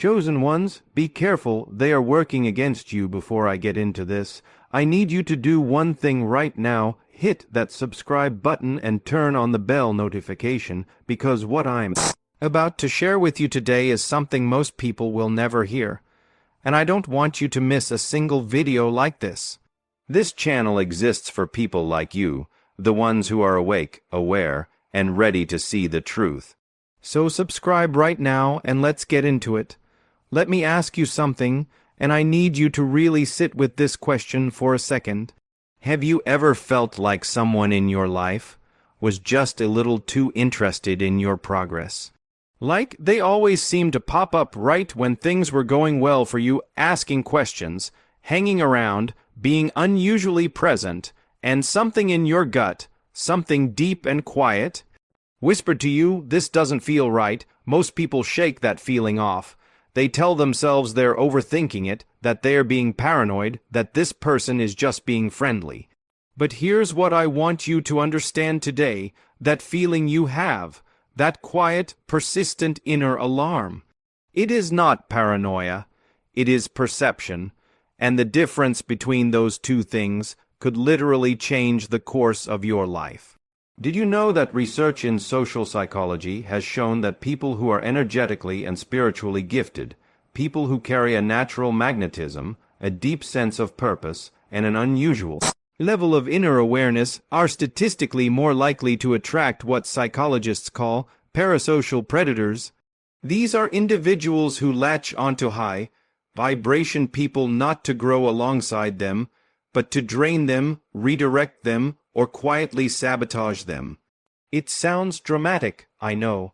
Chosen ones, be careful, they are working against you. Before I get into this, I need you to do one thing right now. Hit that subscribe button and turn on the bell notification, because what I'm about to share with you today is something most people will never hear. And I don't want you to miss a single video like this. This channel exists for people like you, the ones who are awake, aware, and ready to see the truth. So subscribe right now and let's get into it. Let me ask you something, and I need you to really sit with this question for a second. Have you ever felt like someone in your life was just a little too interested in your progress? Like they always seemed to pop up right when things were going well for you, asking questions, hanging around, being unusually present, and something in your gut, something deep and quiet, whispered to you, "This doesn't feel right." Most people shake that feeling off. They tell themselves they're overthinking it, that they're being paranoid, that this person is just being friendly. But here's what I want you to understand today, that feeling you have, that quiet, persistent inner alarm. It is not paranoia, it is perception, and the difference between those two things could literally change the course of your life. Did you know that research in social psychology has shown that people who are energetically and spiritually gifted, people who carry a natural magnetism, a deep sense of purpose, and an unusual level of inner awareness, are statistically more likely to attract what psychologists call parasocial predators? These are individuals who latch onto high vibration people not to grow alongside them, but to drain them, redirect them, or quietly sabotage them. It sounds dramatic, I know,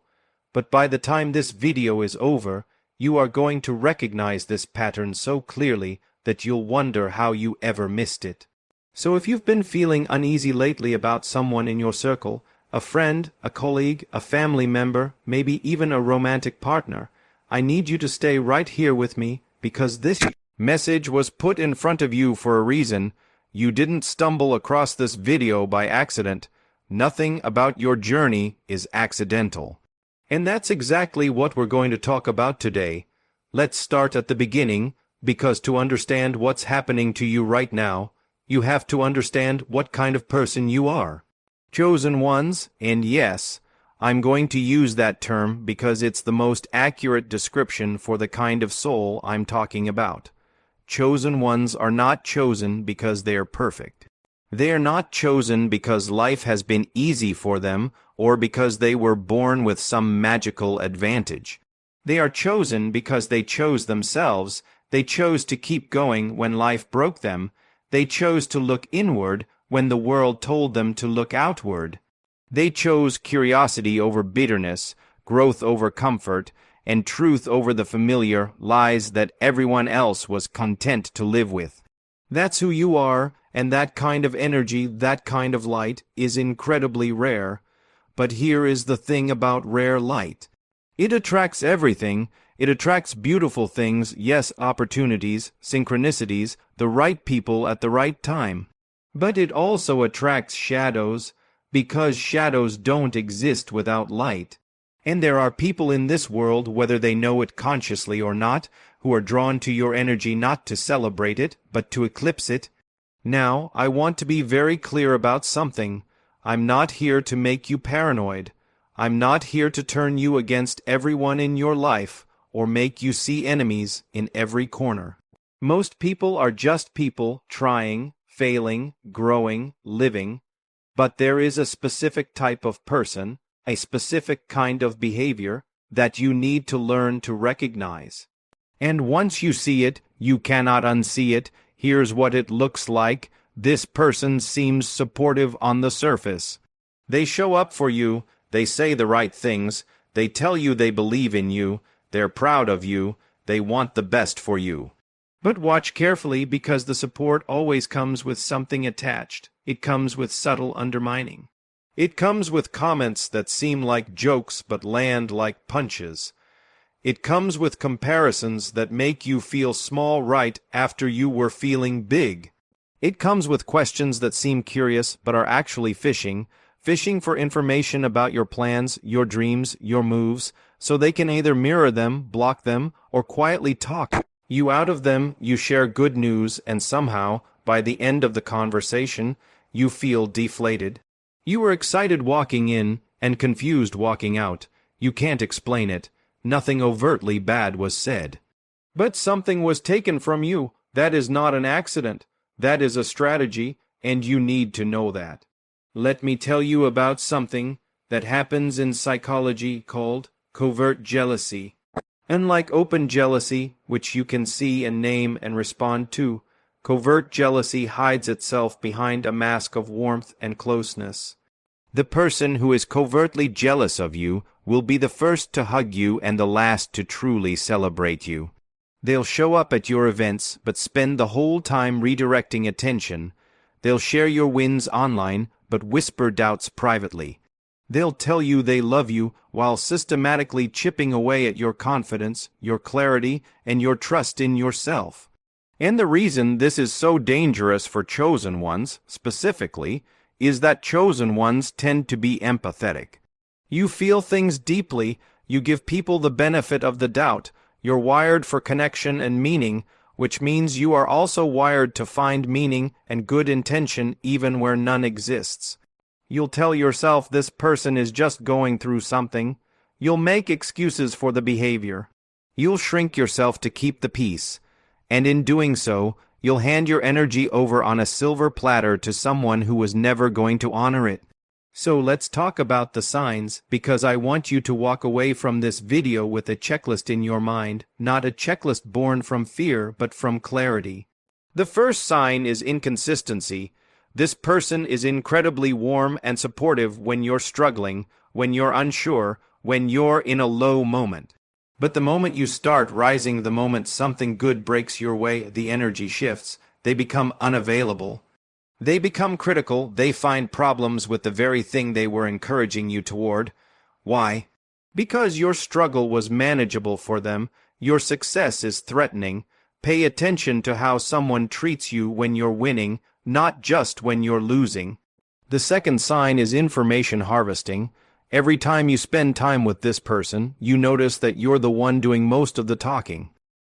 but by the time this video is over, you are going to recognize this pattern so clearly that you'll wonder how you ever missed it. So if you've been feeling uneasy lately about someone in your circle, a friend, a colleague, a family member, maybe even a romantic partner, I need you to stay right here with me, because this message was put in front of you for a reason. You didn't stumble across this video by accident. Nothing about your journey is accidental. And that's exactly what we're going to talk about today. Let's start at the beginning, because to understand what's happening to you right now, you have to understand what kind of person you are. Chosen ones, and yes, I'm going to use that term because it's the most accurate description for the kind of soul I'm talking about. Chosen ones are not chosen because they are perfect. They are not chosen because life has been easy for them or because they were born with some magical advantage. They are chosen because they chose themselves. They chose to keep going when life broke them. They chose to look inward when the world told them to look outward. They chose curiosity over bitterness, growth over comfort, and truth over the familiar lies that everyone else was content to live with. That's who you are, and that kind of energy, that kind of light, is incredibly rare. But here is the thing about rare light. It attracts everything. It attracts beautiful things, yes, opportunities, synchronicities, the right people at the right time. But it also attracts shadows, because shadows don't exist without light. And there are people in this world, whether they know it consciously or not, who are drawn to your energy not to celebrate it, but to eclipse it. Now, I want to be very clear about something. I'm not here to make you paranoid. I'm not here to turn you against everyone in your life, or make you see enemies in every corner. Most people are just people trying, failing, growing, living. But there is a specific type of person, a specific kind of behavior, that you need to learn to recognize. And once you see it, you cannot unsee it. Here's what it looks like. This person seems supportive on the surface. They show up for you, they say the right things, they tell you they believe in you, they're proud of you, they want the best for you. But watch carefully, because the support always comes with something attached. It comes with subtle undermining. It comes with comments that seem like jokes but land like punches. It comes with comparisons that make you feel small right after you were feeling big. It comes with questions that seem curious but are actually fishing for information about your plans, your dreams, your moves, so they can either mirror them, block them, or quietly talk you out of them. You share good news, and somehow, by the end of the conversation, you feel deflated. You were excited walking in and confused walking out. You can't explain it. Nothing overtly bad was said. But something was taken from you. That is not an accident. That is a strategy, and you need to know that. Let me tell you about something that happens in psychology called covert jealousy. Unlike open jealousy, which you can see and name and respond to, covert jealousy hides itself behind a mask of warmth and closeness. The person who is covertly jealous of you will be the first to hug you and the last to truly celebrate you. They'll show up at your events, but spend the whole time redirecting attention. They'll share your wins online, but whisper doubts privately. They'll tell you they love you while systematically chipping away at your confidence, your clarity, and your trust in yourself. And the reason this is so dangerous for chosen ones, specifically, is that chosen ones tend to be empathetic. You feel things deeply, you give people the benefit of the doubt, you're wired for connection and meaning, which means you are also wired to find meaning and good intention even where none exists. You'll tell yourself this person is just going through something. You'll make excuses for the behavior. You'll shrink yourself to keep the peace, and in doing so, you'll hand your energy over on a silver platter to someone who was never going to honor it. So let's talk about the signs, because I want you to walk away from this video with a checklist in your mind, not a checklist born from fear, but from clarity. The first sign is inconsistency. This person is incredibly warm and supportive when you're struggling, when you're unsure, when you're in a low moment. But the moment you start rising, the moment something good breaks your way, the energy shifts. They become unavailable. They become critical. They find problems with the very thing they were encouraging you toward. Why? Because your struggle was manageable for them. Your success is threatening. Pay attention to how someone treats you when you're winning, not just when you're losing. The second sign is information harvesting. Every time you spend time with this person, you notice that you're the one doing most of the talking.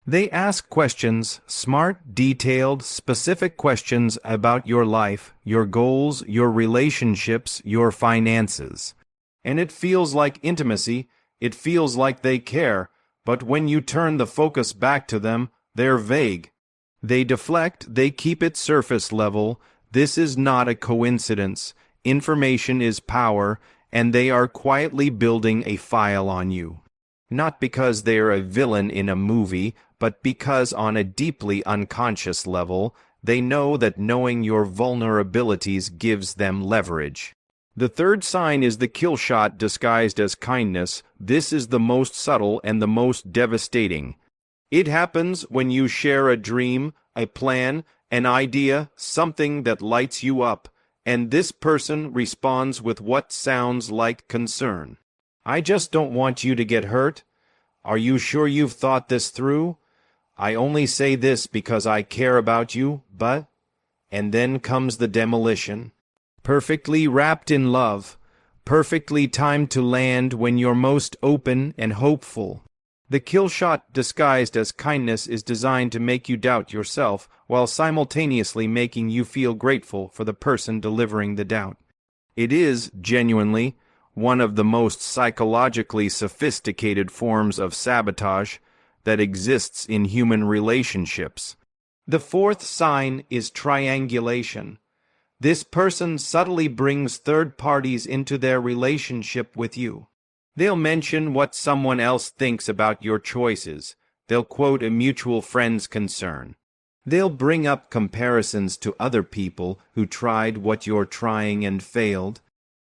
They ask questions, smart, detailed, specific questions about your life, your goals, your relationships, your finances. And it feels like intimacy, it feels like they care, but when you turn the focus back to them, they're vague. They deflect, they keep it surface level. This is not a coincidence. Information is power, and they are quietly building a file on you. Not because they're a villain in a movie, but because on a deeply unconscious level, they know that knowing your vulnerabilities gives them leverage. The third sign is the kill shot disguised as kindness. This is the most subtle and the most devastating. It happens when you share a dream, a plan, an idea, something that lights you up, and this person responds with what sounds like concern. I just don't want you to get hurt. Are you sure you've thought this through? I only say this because I care about you, but... And then comes the demolition. Perfectly wrapped in love, perfectly timed to land when you're most open and hopeful. The kill shot disguised as kindness is designed to make you doubt yourself while simultaneously making you feel grateful for the person delivering the doubt. It is, genuinely, one of the most psychologically sophisticated forms of sabotage that exists in human relationships. The fourth sign is triangulation. This person subtly brings third parties into their relationship with you. They'll mention what someone else thinks about your choices. They'll quote a mutual friend's concern. They'll bring up comparisons to other people who tried what you're trying and failed.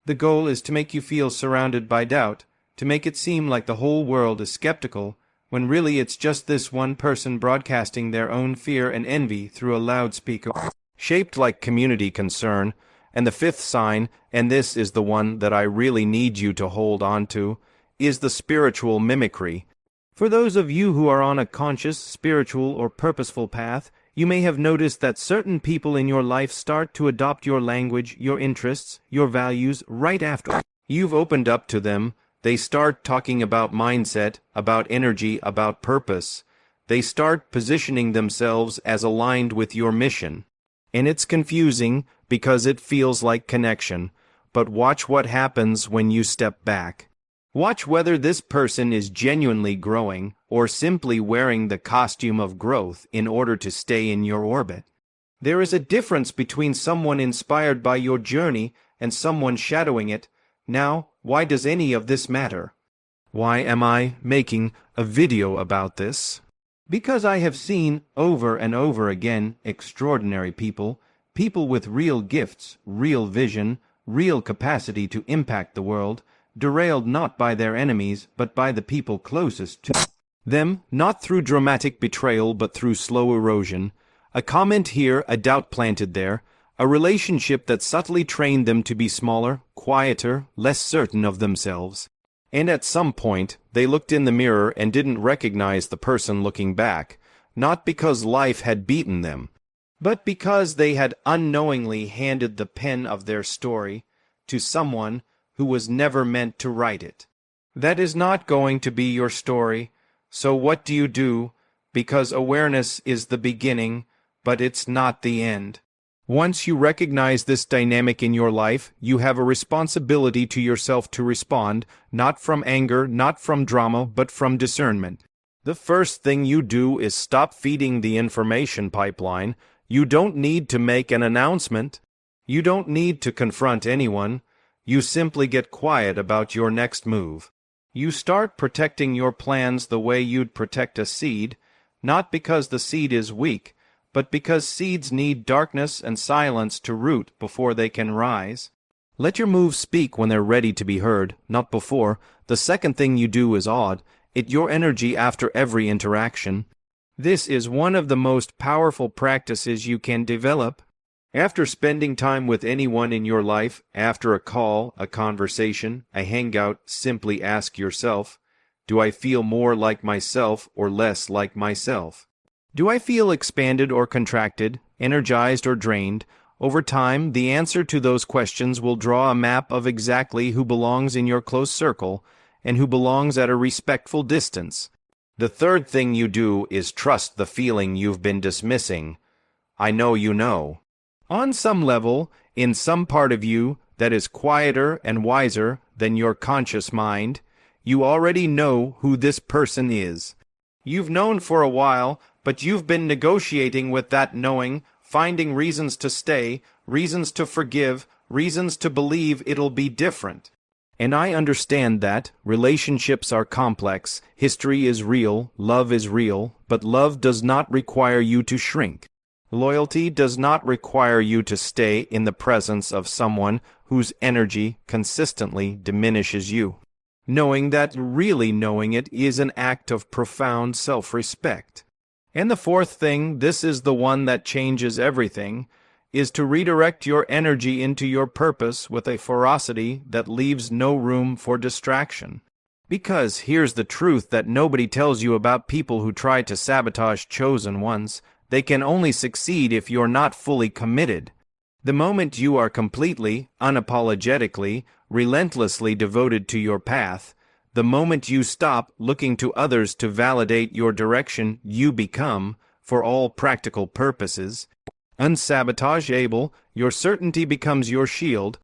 The goal is to make you feel surrounded by doubt, to make it seem like the whole world is skeptical, when really it's just this one person broadcasting their own fear and envy through a loudspeaker, shaped like community concern. And the fifth sign, and this is the one that I really need you to hold on to, is the spiritual mimicry. For those of you who are on a conscious, spiritual, or purposeful path, you may have noticed that certain people in your life start to adopt your language, your interests, your values right after you've opened up to them. They start talking about mindset, about energy, about purpose. They start positioning themselves as aligned with your mission. And it's confusing because it feels like connection. But watch what happens when you step back. Watch whether this person is genuinely growing or simply wearing the costume of growth in order to stay in your orbit. There is a difference between someone inspired by your journey and someone shadowing it. Now, why does any of this matter? Why am I making a video about this? Because I have seen over and over again extraordinary people, people with real gifts, real vision, real capacity to impact the world, derailed not by their enemies but by the people closest to them, not through dramatic betrayal but through slow erosion. A comment here, a doubt planted there, a relationship that subtly trained them to be smaller, quieter, less certain of themselves. And at some point, they looked in the mirror and didn't recognize the person looking back, not because life had beaten them, but because they had unknowingly handed the pen of their story to someone who was never meant to write it. That is not going to be your story, so what do? Because awareness is the beginning, but it's not the end. Once you recognize this dynamic in your life, you have a responsibility to yourself to respond, not from anger, not from drama, but from discernment. The first thing you do is stop feeding the information pipeline. You don't need to make an announcement. You don't need to confront anyone. You simply get quiet about your next move. You start protecting your plans the way you'd protect a seed, not because the seed is weak, but because seeds need darkness and silence to root before they can rise. Let your moves speak when they're ready to be heard, not before. The second thing you do is odd. It's your energy after every interaction. This is one of the most powerful practices you can develop. After spending time with anyone in your life, after a call, a conversation, a hangout, simply ask yourself, do I feel more like myself or less like myself? Do I feel expanded or contracted, energized or drained? Over time, the answer to those questions will draw a map of exactly who belongs in your close circle and who belongs at a respectful distance. The third thing you do is trust the feeling you've been dismissing. I know you know. On some level, in some part of you that is quieter and wiser than your conscious mind, you already know who this person is. You've known for a while, but you've been negotiating with that knowing, finding reasons to stay, reasons to forgive, reasons to believe it'll be different. And I understand that relationships are complex, history is real, but love does not require you to shrink. Loyalty does not require you to stay in the presence of someone whose energy consistently diminishes you. Knowing that really knowing it is an act of profound self-respect. And the fourth thing, this is the one that changes everything, is to redirect your energy into your purpose with a ferocity that leaves no room for distraction. Because here's the truth that nobody tells you about people who try to sabotage chosen ones. They can only succeed if you're not fully committed. The moment you are completely, unapologetically, relentlessly devoted to your path, the moment you stop looking to others to validate your direction, you become, for all practical purposes, unsabotageable. Your certainty becomes your shield,